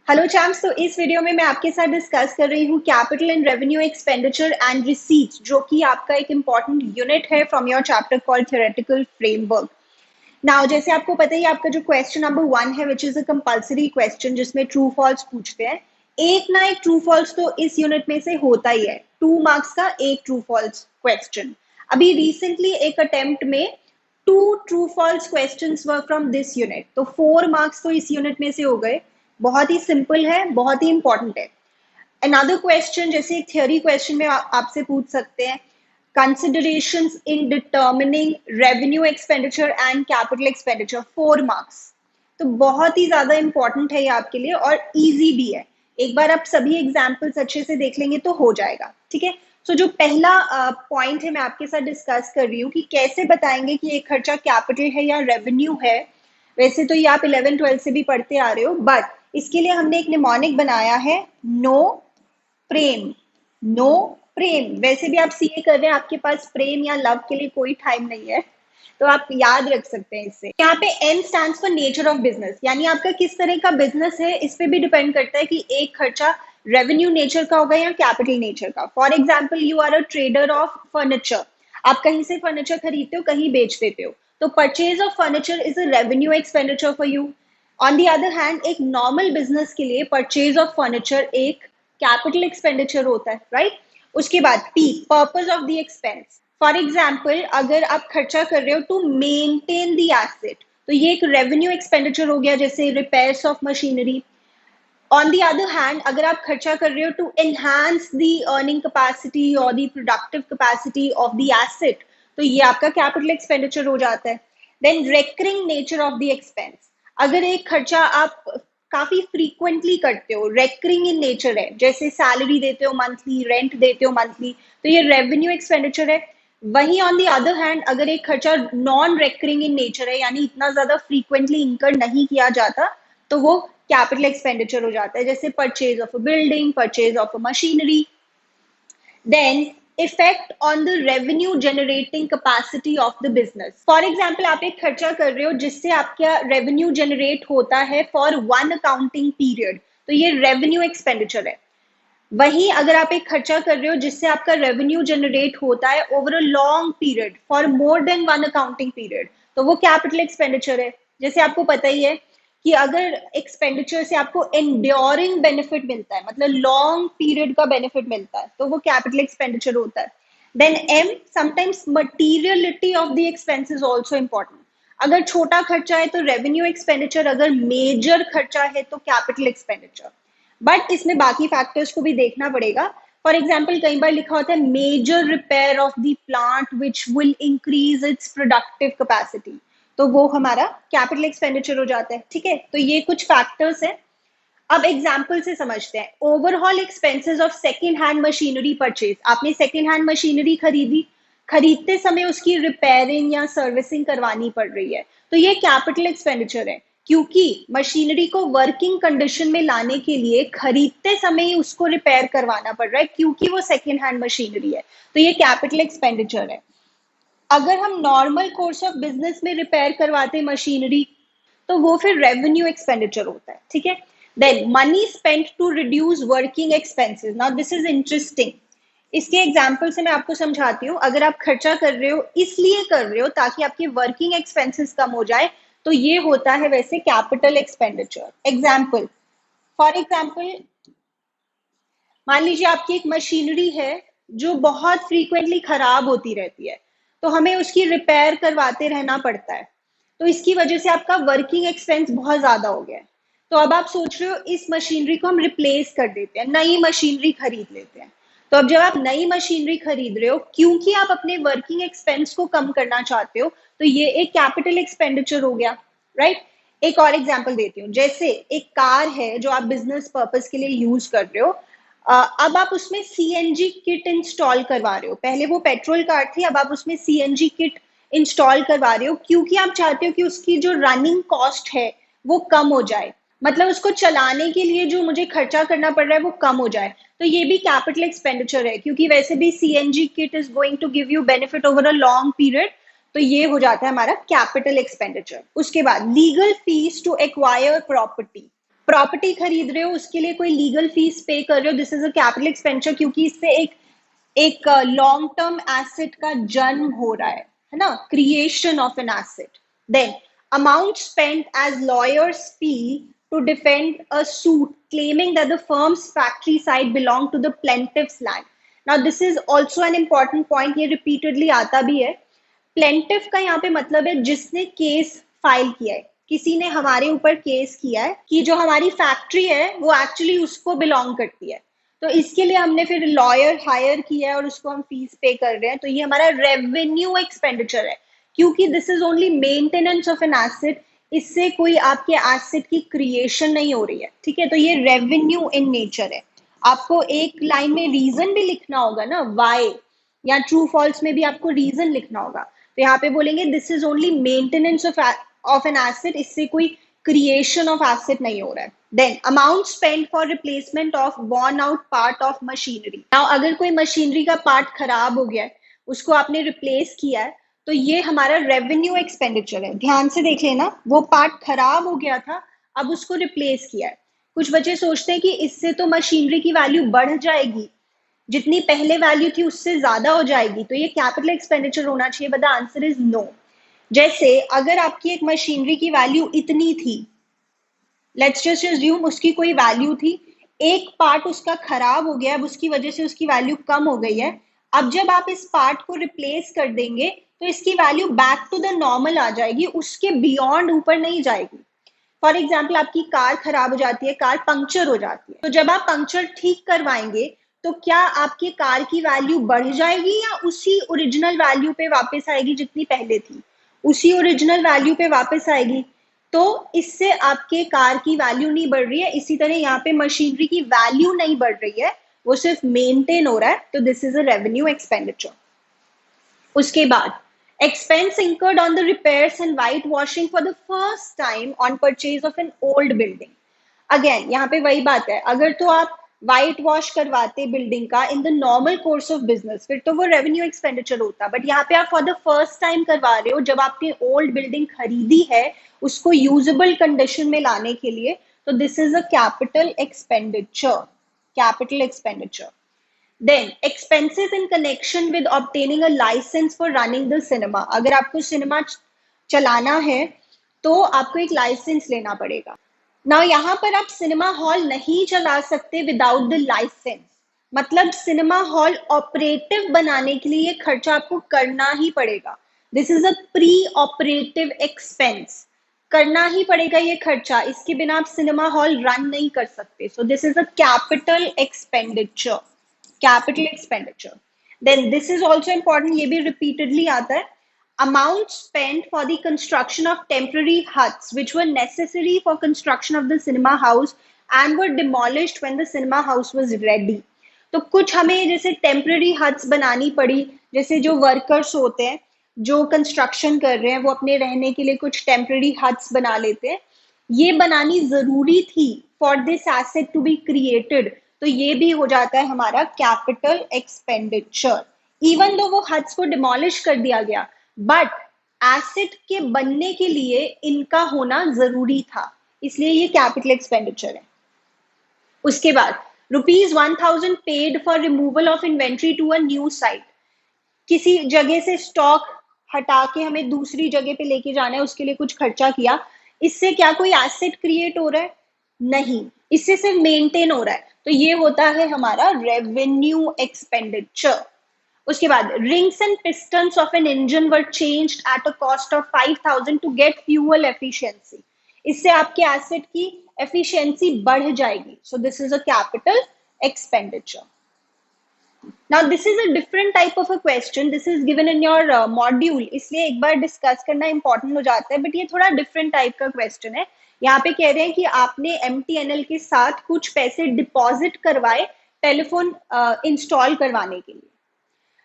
Hello champs. तो इस video में मैं आपके साथ डिस्कस कर रही हूँ capital and revenue expenditure and receipts, जो कि आपका एक इम्पॉर्टेंट यूनिट है from your chapter called theoretical framework. Now जैसे आपको पता ही आपका जो क्वेश्चन नंबर 1 है which is a compulsory question जिसमें ट्रू फॉल्स पूछते हैं। एक ना एक ट्रू फॉल्स तो इस यूनिट में से होता ही है। 2 मार्क्स का एक ट्रू फॉल्स क्वेश्चन। अभी रिसेंटली एक अटेम्प्ट में 2 true false questions were from this unit, तो 4 मार्क्स तो इस यूनिट में से हो गए। बहुत ही सिंपल है, बहुत ही इंपॉर्टेंट है। अनदर क्वेश्चन जैसे एक थियोरी क्वेश्चन में आपसे पूछ सकते हैं considerations in determining revenue expenditure and capital expenditure, 4 marks. तो बहुत ही ज्यादा इंपॉर्टेंट है ये आपके लिए और इजी भी है। एक बार आप सभी एग्जाम्पल्स अच्छे से देख लेंगे तो हो जाएगा। ठीक है, सो जो पहला पॉइंट है मैं आपके साथ डिस्कस कर रही हूँ कि कैसे बताएंगे कि एक खर्चा कैपिटल है या रेवेन्यू है। वैसे तो ये आप 11-12 से भी पढ़ते आ रहे हो, बट इसके लिए हमने एक निमोनिक बनाया है, नो प्रेम। नो प्रेम। वैसे भी आप सीए कर रहे हैं, आपके पास प्रेम या लव के लिए कोई टाइम नहीं है, तो आप याद रख सकते हैं इससे। यहाँ पे N stands for nature of business, यानी आपका किस तरह का बिजनेस है इस पे भी डिपेंड करता है कि एक खर्चा रेवेन्यू नेचर का होगा या कैपिटल नेचर का। For example you are a trader of furniture, आप कहीं से फर्नीचर खरीदते हो कहीं बेच देते हो, तो purchase of furniture is a revenue expenditure for you. On the other hand एक नॉर्मल बिजनेस के लिए परचेज ऑफ फर्नीचर एक कैपिटल एक्सपेंडिचर होता है, राइट। उसके बाद P, purpose of the expense. For example अगर आप खर्चा कर रहे हो टू मेंटेन द एसेट, तो ये एक रेवेन्यू एक्सपेंडिचर हो गया, जैसे repairs of machinery. On the other hand अगर आप खर्चा कर रहे हो to enhance the earning capacity और the productive capacity of the asset, तो ये आपका कैपिटल एक्सपेंडिचर हो जाता है। Then recurring nature of the expense, अगर एक खर्चा आप काफी फ्रीक्वेंटली करते हो, रेकरिंग इन नेचर है, जैसे सैलरी देते हो मंथली, रेंट देते हो मंथली, तो ये रेवेन्यू एक्सपेंडिचर है। वहीं ऑन दी अदर हैंड अगर एक खर्चा नॉन रेकरिंग इन नेचर है, यानी इतना ज्यादा फ्रीक्वेंटली इंकर नहीं किया जाता, तो वो कैपिटल एक्सपेंडिचर हो जाता है, जैसे purchase of a building, purchase of a machinery. Then effect on the revenue generating capacity of the business. For example आप एक खर्चा कर रहे हो जिससे आपका रेवेन्यू जनरेट होता है फॉर 1 अकाउंटिंग पीरियड, तो ये रेवेन्यू एक्सपेंडिचर है। वहीं अगर आप एक खर्चा कर रहे हो जिससे आपका रेवेन्यू जनरेट होता है over a long period for more than 1 accounting period, तो वो कैपिटल एक्सपेंडिचर है। जैसे आपको पता ही है कि अगर एक्सपेंडिचर से आपको एंड्योरिंग बेनिफिट मिलता है, मतलब लॉन्ग पीरियड का बेनिफिट मिलता है, तो वो कैपिटल एक्सपेंडिचर होता है। Then um, sometimes materiality of the expense is also important. अगर छोटा खर्चा है तो रेवेन्यू एक्सपेंडिचर, अगर मेजर खर्चा है तो कैपिटल एक्सपेंडिचर। बट इसमें बाकी फैक्टर्स को भी देखना पड़ेगा। फॉर एग्जाम्पल कई बार लिखा होता है major repair of the plant which will increase its productive capacity, तो वो हमारा कैपिटल एक्सपेंडिचर हो जाता है। ठीक है, तो ये कुछ फैक्टर्स हैं। अब एग्जाम्पल से समझते हैं। Overall expenses of second hand machinery purchase, आपने सेकेंड हैंड मशीनरी खरीदी, खरीदते समय उसकी रिपेयरिंग या सर्विसिंग करवानी पड़ रही है, तो ये कैपिटल एक्सपेंडिचर है, क्योंकि मशीनरी को वर्किंग कंडीशन में लाने के लिए खरीदते समय ही उसको रिपेयर करवाना पड़ रहा है, क्योंकि वो सेकेंड हैंड मशीनरी है, तो ये कैपिटल एक्सपेंडिचर है। अगर हम नॉर्मल कोर्स ऑफ बिजनेस में रिपेयर करवाते मशीनरी, तो वो फिर रेवेन्यू एक्सपेंडिचर होता है। ठीक है, then money spent to reduce working expenses. Now this is interesting. इसके एग्जाम्पल से मैं आपको समझाती हूँ। अगर आप खर्चा कर रहे हो इसलिए कर रहे हो ताकि आपके वर्किंग एक्सपेंसेस कम हो जाए, तो ये होता है वैसे capital expenditure. Example, for example मान लीजिए आपकी एक मशीनरी है जो बहुत फ्रीक्वेंटली खराब होती रहती है, तो हमें उसकी रिपेयर करवाते रहना पड़ता है, तो इसकी वजह से आपका वर्किंग एक्सपेंस बहुत ज्यादा हो गया है। तो अब आप सोच रहे हो इस मशीनरी को हम रिप्लेस कर देते हैं, नई मशीनरी खरीद लेते हैं। तो अब जब आप नई मशीनरी खरीद रहे हो, क्योंकि आप अपने वर्किंग एक्सपेंस को कम करना चाहते हो, तो ये एक कैपिटल एक्सपेंडिचर हो गया, राइट। एक और एग्जांपल देती हूँ। जैसे एक कार है जो आप बिजनेस पर्पस के लिए यूज कर रहे हो, अब आप उसमें सीएनजी किट इंस्टॉल करवा रहे हो। पहले वो पेट्रोल कार थी, अब आप उसमें सीएनजी किट इंस्टॉल करवा रहे हो, क्योंकि आप चाहते हो कि उसकी जो रनिंग कॉस्ट है वो कम हो जाए, मतलब उसको चलाने के लिए जो मुझे खर्चा करना पड़ रहा है वो कम हो जाए। तो ये भी कैपिटल एक्सपेंडिचर है, क्योंकि वैसे भी CNG kit is going to give you benefit over a long period, तो ये हो जाता है हमारा कैपिटल एक्सपेंडिचर। उसके बाद legal fees to acquire property. Property खरीद रहे हो, उसके लिए कोई लीगल फीस पे कर रहे हो, this is a capital expenditure, क्योंकि इससे एक लॉन्ग टर्म एसेट का जन्म हो रहा है ना, creation of an asset. Then amount spent as lawyers fee to defend a suit claiming that the firm's factory site belonged to the plaintiff's land. Now this is also an important point, ये repeatedly आता भी है. Plaintiff का यहाँ पे मतलब है जिसने केस फाइल किया है, किसी ने हमारे ऊपर केस किया है कि जो हमारी फैक्ट्री है वो एक्चुअली उसको बिलोंग करती है, तो इसके लिए हमने फिर लॉयर हायर किया है और उसको हम फीस पे कर रहे हैं, तो ये हमारा रेवेन्यू एक्सपेंडिचर है, क्योंकि this is only maintenance of an asset, इससे कोई आपके एसेट की क्रिएशन नहीं हो रही है, ठीक है, तो ये रेवेन्यू इन नेचर है. आपको एक लाइन में रीजन भी लिखना होगा ना, वाई, या ट्रू फॉल्स में भी आपको रीजन लिखना होगा, तो यहाँ पे बोलेंगे this is only maintenance of an asset, इससे कोई क्रिएशन ऑफ एसेट नहीं हो रहा है. Then amount spend for replacement of worn out part of machinery. Now अगर कोई मशीनरी का पार्ट खराब हो गया है, उसको आपने रिप्लेस किया है, तो ये हमारा रेवेन्यू एक्सपेंडिचर है. ध्यान से देख लेना, वो पार्ट खराब हो गया था, अब उसको रिप्लेस किया है. कुछ बच्चे सोचते हैं कि इससे तो मशीनरी की वैल्यू बढ़ जाएगी, जितनी पहले वैल्यू थी उससे ज्यादा हो जाएगी, तो ये कैपिटल एक्सपेंडिचर होना चाहिए, but the answer is no. जैसे अगर आपकी एक मशीनरी की वैल्यू इतनी थी, लेट्स जस्ट अज्यूम उसकी कोई वैल्यू थी, एक पार्ट उसका खराब हो गया, अब उसकी वजह से उसकी वैल्यू कम हो गई है, अब जब आप इस पार्ट को रिप्लेस कर देंगे तो इसकी value back to the normal आ जाएगी, उसके बियॉन्ड ऊपर नहीं जाएगी. फॉर एग्जाम्पल आपकी कार खराब हो जाती है, कार पंक्चर हो जाती है, तो जब आप पंक्चर ठीक करवाएंगे तो क्या आपकी कार की वैल्यू बढ़ जाएगी या उसी ओरिजिनल वैल्यू पे वापस आएगी जितनी पहले थी? उसी ओरिजिनल वैल्यू पे वापस आएगी, तो इससे आपके कार की वैल्यू नहीं बढ़ रही है. इसी तरह यहाँ पे मशीनरी की वैल्यू नहीं बढ़ रही है, वो सिर्फ मेंटेन हो रहा है, तो this is a revenue expenditure. उसके बाद expense incurred on the repairs and white washing for the first time on purchase of an old building. Again, यहाँ पे वही बात है, अगर तो आप व्हाइट वॉश करवाते बिल्डिंग का इन the normal course of business, फिर तो वो रेवेन्यू एक्सपेंडिचर होता, बट यहाँ पे आप फॉर द फर्स्ट टाइम करवा रहे हो, जब आपने ओल्ड बिल्डिंग खरीदी है उसको यूजेबल कंडीशन में लाने के लिए, तो this is a capital expenditure. Capital expenditure. Then expenses in connection with obtaining a license for running the cinema. अगर आपको सिनेमा चलाना है तो आपको एक लाइसेंस लेना पड़ेगा. नाउ यहाँ पर आप सिनेमा हॉल नहीं चला सकते विदाउट द लाइसेंस, मतलब सिनेमा हॉल ऑपरेटिव बनाने के लिए ये खर्चा आपको करना ही पड़ेगा. This is a pre operative expense, करना ही पड़ेगा ये खर्चा, इसके बिना आप सिनेमा हॉल रन नहीं कर सकते. So this is a capital expenditure. Capital expenditure. Then this is also important, ये भी रिपीटेडली आता है. Amount spend for the construction of temporary huts which were necessary for construction of the cinema house and were demolished when the cinema house was ready. तो कुछ हमें जैसे temporary huts बनानी पड़ी, जैसे जो वर्कर्स होते हैं जो कंस्ट्रक्शन कर रहे हैं वो अपने रहने के लिए कुछ टेम्पररी हट्स बना लेते हैं, ये बनानी जरूरी थी for this asset to be created, तो ये भी हो जाता है हमारा कैपिटल एक्सपेंडिचर. इवन दो वो हट्स को डिमोलिश कर दिया गया, बट एसेट के बनने के लिए इनका होना जरूरी था, इसलिए ये कैपिटल एक्सपेंडिचर है. उसके बाद ₹1000 paid for removal of inventory to a new site. किसी जगह से स्टॉक हटा के हमें दूसरी जगह पे लेके जाना है, उसके लिए कुछ खर्चा किया, इससे क्या कोई एसेट क्रिएट हो रहा है? नहीं, इससे सिर्फ मेंटेन हो रहा है, तो ये होता है हमारा रेवेन्यू एक्सपेंडिचर. उसके बाद rings and pistons of an engine were changed at a cost of 5000 to get fuel efficiency. इससे आपके एसेट की एफिशिएंसी बढ़ जाएगी, so this is a capital expenditure. Now this is a different type of a question. This is given in your module, इसलिए एक बार discuss करना important हो जाता है, बट ये थोड़ा डिफरेंट टाइप का क्वेश्चन है. यहाँ पे कह रहे हैं कि आपने MTNL के साथ कुछ पैसे डिपॉजिट करवाए टेलीफोन इंस्टॉल करवाने के लिए.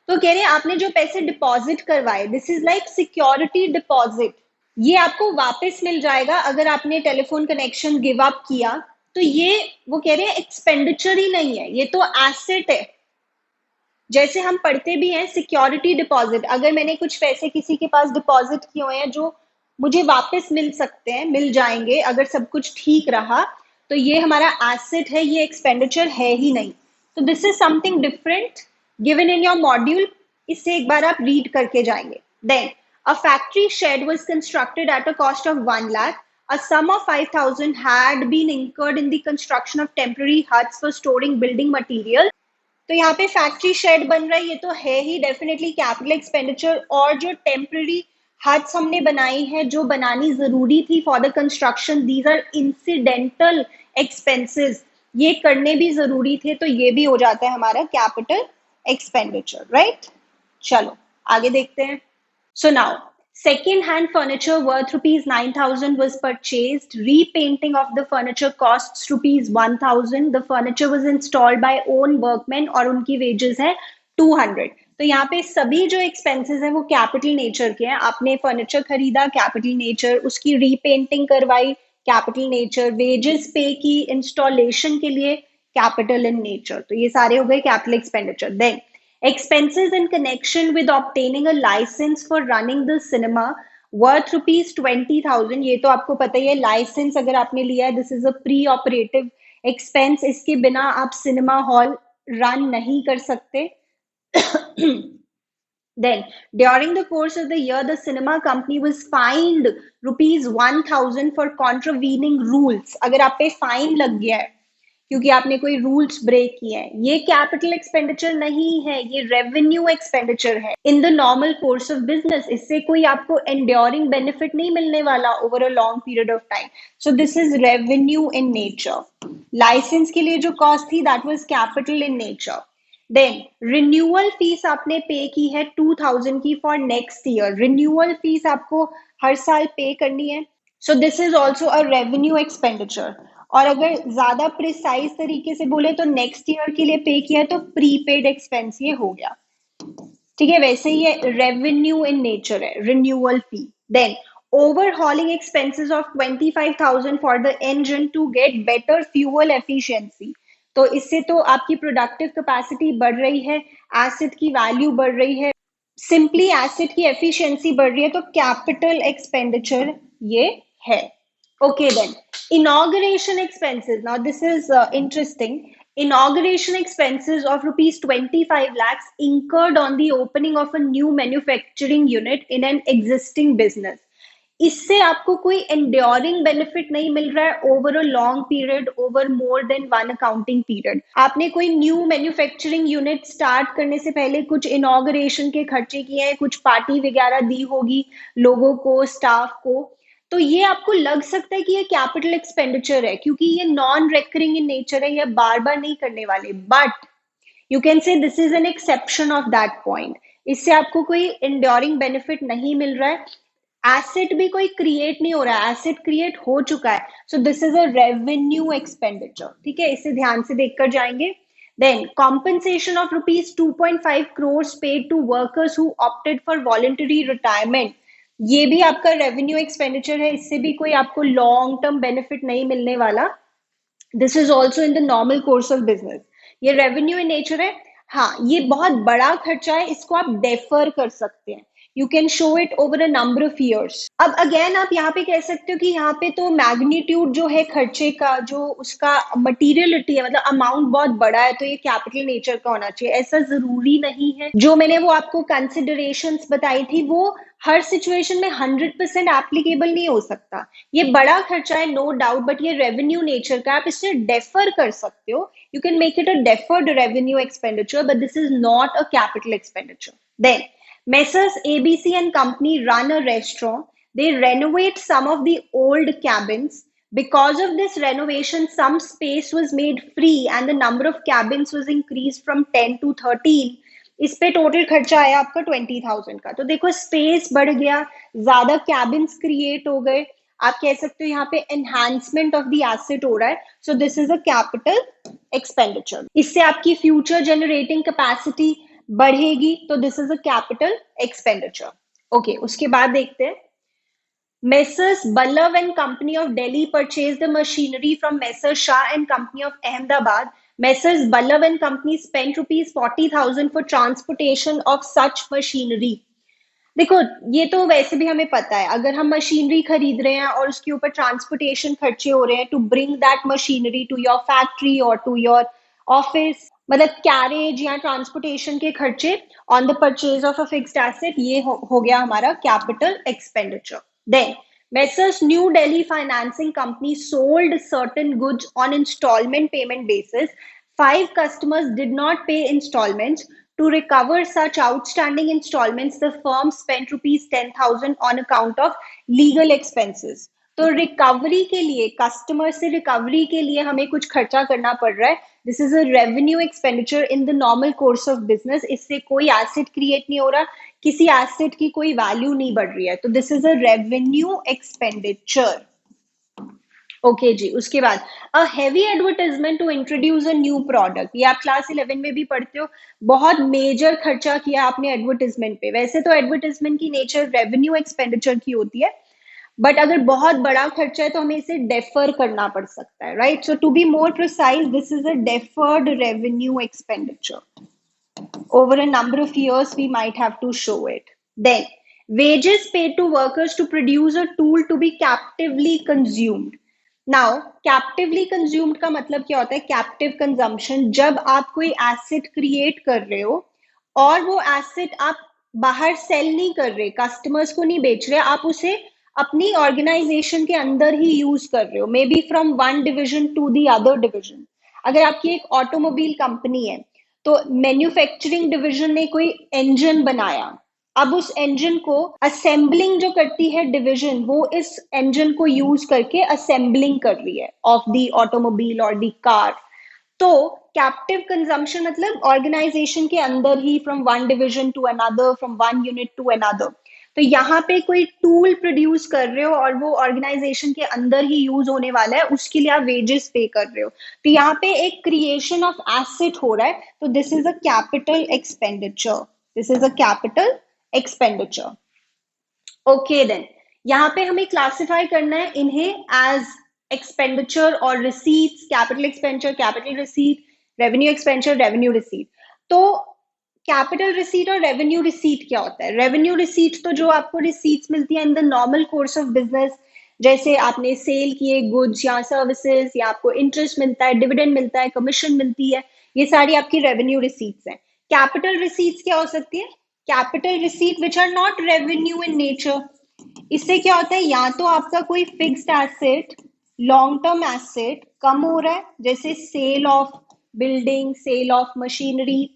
तो कह रहे हैं आपने जो पैसे डिपॉजिट करवाए, this is like security deposit, ये आपको वापस मिल जाएगा अगर आपने टेलीफोन कनेक्शन गिव अप किया. तो ये वो कह रहे हैं एक्सपेंडिचर ही नहीं है, ये तो एसेट है. जैसे हम पढ़ते भी हैं सिक्योरिटी डिपॉजिट, अगर मैंने कुछ पैसे किसी के पास डिपॉजिट किए हुए हैं जो मुझे वापस मिल सकते हैं, मिल जाएंगे अगर सब कुछ ठीक रहा, तो ये हमारा एसेट है, ये एक्सपेंडिचर है ही नहीं. तो this is something different given in your module. इससे एक बार आप रीड करके जाएंगे. Then a factory shed was constructed at a cost of 1 lakh. A sum of 5,000 had been incurred in the construction of temporary huts for storing building material. तो यहाँ पे factory shade बन रहा है, ये तो है ही डेफिनेटली कैपिटल एक्सपेंडिचर. और जो टेम्पररी हट्स हमने बनाई है, जो बनानी जरूरी थी for the construction, these are incidental expenses, ये करने भी जरूरी थे, तो ये भी हो जाता है हमारा कैपिटल एक्सपेंडिचर. राइट, चलो आगे देखते हैं. So now, second-hand furniture worth rupees 9,000 was purchased. Repainting of the furniture costs rupees 1,000. The furniture was installed by own workmen और उनकी wages है 200. तो यहाँ पे सभी जो expenses है वो capital nature के हैं. आपने furniture खरीदा, capital nature, उसकी repainting करवाई, capital nature, wages pay की installation के लिए, capital in nature. तो ये सारे हो गए capital expenditure. Then expenses in connection with obtaining a license for running the cinema worth rupees 20,000. ये तो आपको पता ही है, लाइसेंस अगर आपने लिया है, this is a pre operative expense. इसके बिना आप सिनेमा हॉल रन नहीं कर सकते. Then during the course of the year, the cinema company was fined rupees 1,000 for contravening rules. अगर आप पे फाइन लग गया है क्योंकि आपने कोई रूल्स ब्रेक किए हैं, ये कैपिटल एक्सपेंडिचर नहीं है, ये रेवेन्यू एक्सपेंडिचर है in the normal course of business. इससे कोई आपको एंड्योरिंग बेनिफिट नहीं मिलने वाला over a long period of time. So this is revenue in nature. License के लिए जो कॉस्ट थी, that was capital in nature. Then renewal fees आपने पे की है 2,000 की for next year. Renewal fees आपको हर साल पे करनी है. So this is also a revenue expenditure. और अगर ज्यादा प्रिसाइज तरीके से बोले तो नेक्स्ट ईयर के लिए पे किया है तो प्रीपेड एक्सपेंस ये हो गया. ठीक है, वैसे ही ये रेवेन्यू इन नेचर है, renewal fee. Then overhauling expenses of 25,000 for the engine to get better fuel efficiency. तो इससे तो आपकी प्रोडक्टिव कैपेसिटी बढ़ रही है, एसेट की वैल्यू बढ़ रही है, सिंपली एसेट की एफिशिएंसी बढ़ रही है, तो कैपिटल एक्सपेंडिचर ये है. Okay, then inauguration expenses. Now this is interesting. Inauguration expenses of rupees 25 lakhs incurred on the opening of a new manufacturing unit in an existing business. इससे आपको कोई enduring benefit नहीं मिल रहा है over a long period, over more than one accounting period. आपने कोई new manufacturing unit start करने से पहले कुछ inauguration के खर्चे किए हैं, कुछ पार्टी वगैरह दी होगी लोगों को, स्टाफ को, तो ये आपको लग सकता है कि ये कैपिटल एक्सपेंडिचर है क्योंकि ये नॉन रेकरिंग इन नेचर है, ये बार बार नहीं करने वाले. But you can say this is an exception of that point. इससे आपको कोई एंड्योरिंग बेनिफिट नहीं मिल रहा है, एसेट भी कोई क्रिएट नहीं हो रहा है, एसेट क्रिएट हो चुका है. So this is a revenue expenditure. ठीक है, इसे ध्यान से देखकर जाएंगे. Then compensation of rupees 2.5 crores paid to workers who opted for voluntary retirement. ये भी आपका रेवेन्यू एक्सपेंडिचर है, इससे भी कोई आपको लॉन्ग टर्म बेनिफिट नहीं मिलने वाला. This is also in the normal course of business. ये रेवेन्यू इन नेचर है. हाँ, ये बहुत बड़ा खर्चा है, इसको आप डेफर कर सकते हैं. You can show it over a number of years. अब अगेन आप यहाँ पे कह सकते हो कि यहाँ पे तो मैग्नीट्यूड जो है खर्चे का, जो उसका मटीरियलिटी है, मतलब अमाउंट बहुत बड़ा है, तो ये कैपिटल नेचर का होना चाहिए. ऐसा जरूरी नहीं है. जो मैंने वो आपको कंसिडरेशंस बताई थी वो हर सिचुएशन में 100% एप्लीकेबल नहीं हो सकता. ये बड़ा खर्चा है नो डाउट, बट ये रेवेन्यू नेचर का, आप इसे डेफर कर सकते हो. You can make it a deferred revenue expenditure, but this is not a capital expenditure. Then Messrs. ABC and Company run a restaurant. They renovate some of the old cabins. Because of this renovation, some space was made free and the number of cabins was increased from 10 to 13. इस पे total खर्चा आया आपका 20,000 का. तो देखो space बढ़ गया, ज्यादा कैबिन्स क्रिएट हो गए. आप कह सकते हो यहाँ पे एनहांसमेंट ऑफ द एसेट हो रहा है. So this is a capital expenditure. इससे आपकी फ्यूचर जनरेटिंग कैपेसिटी बढ़ेगी, तो this is a capital expenditure. Okay, उसके बाद देखते हैं. Messrs. Ballab and Company of Delhi purchased the machinery from Messrs. Shah and Company of Ahmedabad. Messrs. Ballab and Company spent rupees 40,000 for transportation of such machinery. देखो, ये तो वैसे भी हमें पता है, अगर हम मशीनरी खरीद रहे हैं और उसके ऊपर ट्रांसपोर्टेशन खर्चे हो रहे हैं to bring that machinery to your factory और टू योर ऑफिस, मतलब कैरेज या ट्रांसपोर्टेशन के खर्चे on the purchase of a fixed asset, ये हो गया हमारा capital expenditure. Then Messrs. New Delhi Financing Company sold certain goods on installment payment basis. Five customers did not pay installments. To recover such outstanding installments, the firm spent rupees 10,000 on account of legal expenses. तो recovery के लिए, customer से recovery के लिए हमें कुछ खर्चा करना पड़ रहा है। This is a revenue expenditure in the normal course of business. इससे कोई एसेट क्रिएट नहीं हो रहा, किसी एसेट की कोई वैल्यू नहीं बढ़ रही है, तो this is a revenue expenditure. Okay जी, उसके बाद a heavy advertisement to introduce a new product, ये आप क्लास 11 में भी पढ़ते हो, बहुत मेजर खर्चा किया आपने एडवर्टाइजमेंट पे। वैसे तो एडवर्टाइजमेंट की नेचर रेवेन्यू एक्सपेंडिचर की होती है, बट अगर बहुत बड़ा खर्चा है तो हमें इसे डेफर करना पड़ सकता है, right? So to be more precise, this is a deferred revenue expenditure. Over a number of years we might have to show it. Then wages paid to workers to produce a tool to be captively consumed. Now captively consumed का मतलब क्या होता है? Captive consumption, जब आप कोई asset create कर रहे हो और वो एसेट आप बाहर सेल नहीं कर रहे, कस्टमर्स को नहीं बेच रहे, आप उसे अपनी ऑर्गेनाइजेशन के अंदर ही यूज कर रहे हो, maybe from one division to the other division. अगर आपकी एक ऑटोमोबाइल कंपनी है, तो मैन्युफैक्चरिंग डिवीजन ने कोई इंजन बनाया, अब उस इंजन को असेंबलिंग जो करती है डिवीजन, वो इस इंजन को यूज करके असेंबलिंग कर रही है ऑफ द ऑटोमोबाइल और द कार। तो कैप्टिव कंजम्पशन मतलब ऑर्गेनाइजेशन के अंदर ही, from one division to another, from one unit to another. तो यहाँ पे कोई टूल प्रोड्यूस कर रहे हो और वो ऑर्गेनाइजेशन के अंदर ही यूज होने वाला है, उसके लिए आप वेजेस पे कर रहे हो, तो यहाँ पे एक क्रिएशन ऑफ एसेट हो रहा है, तो this is a capital expenditure. This is a capital expenditure. Okay then, यहाँ पे हमें क्लासिफाई करना है इन्हें एज एक्सपेंडिचर और receipts, capital expenditure, capital receipt, revenue expenditure, revenue receipt. तो कैपिटल रिसीट और रेवेन्यू रिसीट क्या होता है? रेवेन्यू रिसीट तो जो आपको रिसीट्स मिलती है in the normal course of business, जैसे आपने सेल किए गुड्स या सर्विसेज, या आपको इंटरेस्ट मिलता है, डिविडेंड मिलता है, कमीशन मिलती है, ये सारी आपकी रेवेन्यू रिसीट्स हैं। कैपिटल रिसीट्स क्या हो सकती है? Capital receipt which are not revenue in nature. इससे क्या होता है? या तो आपका कोई fixed asset, long term asset कम हो रहा है, जैसे sale of building, sale of machinery,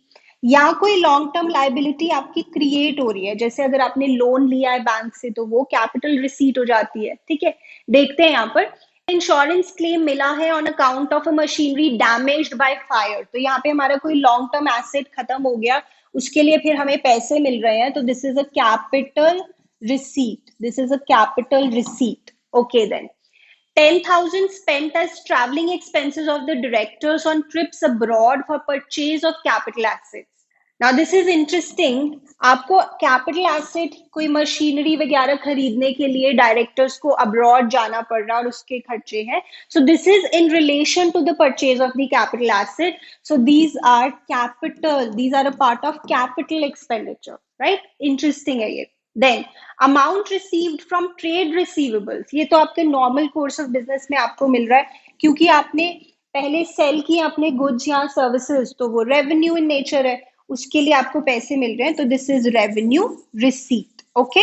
या कोई लॉन्ग टर्म लाइबिलिटी आपकी क्रिएट हो रही है, जैसे अगर आपने लोन लिया है बैंक से तो वो कैपिटल रिसीट हो जाती है। ठीक है, देखते हैं यहाँ पर इंश्योरेंस क्लेम मिला है on account of a machinery damaged by fire, तो यहाँ पे हमारा कोई लॉन्ग टर्म एसेट खत्म हो गया, उसके लिए फिर हमें पैसे मिल रहे हैं, तो this is a capital receipt. This is a capital receipt. Okay then. 10,000 spent as traveling expenses of the directors on trips abroad for purchase of capital assets. Now this is interesting. आपको capital asset, कोई machinery वगैरह खरीदने के लिए directors को abroad जाना पड़ रहा है और उसके खर्चे हैं, so this is in relation to the purchase of the capital asset, so these are capital, these are a part of capital expenditure, right? Interesting है ये। Then amount received from trade receivables, ये तो आपके normal course of business में आपको मिल रहा है, क्योंकि आपने पहले सेल किए अपने गुड्स या सर्विसेज, तो वो रेवेन्यू इन नेचर है, उसके लिए आपको पैसे मिल रहे हैं, तो this is revenue receipt. Okay,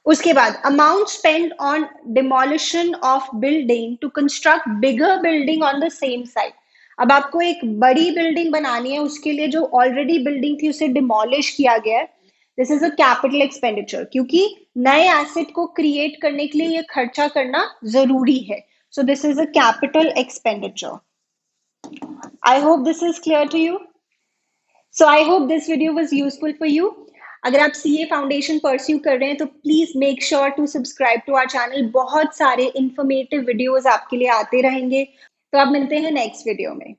उसके बाद amount spend on demolition of building to construct bigger building on the same site. अब आपको एक बड़ी बिल्डिंग बनानी है, उसके लिए जो ऑलरेडी बिल्डिंग थी उसे डिमोलिश किया गया है, this is a capital expenditure, क्योंकि नए एसेट को क्रिएट करने के लिए ये खर्चा करना जरूरी है, so this is a capital expenditure. I hope this is clear to you. So I hope this video was useful for you. अगर आप सीए फाउंडेशन परस्यू कर रहे हैं तो please make sure to subscribe to our channel, बहुत सारे informative videos आपके लिए आते रहेंगे। तो आप मिलते हैं नेक्स्ट वीडियो में।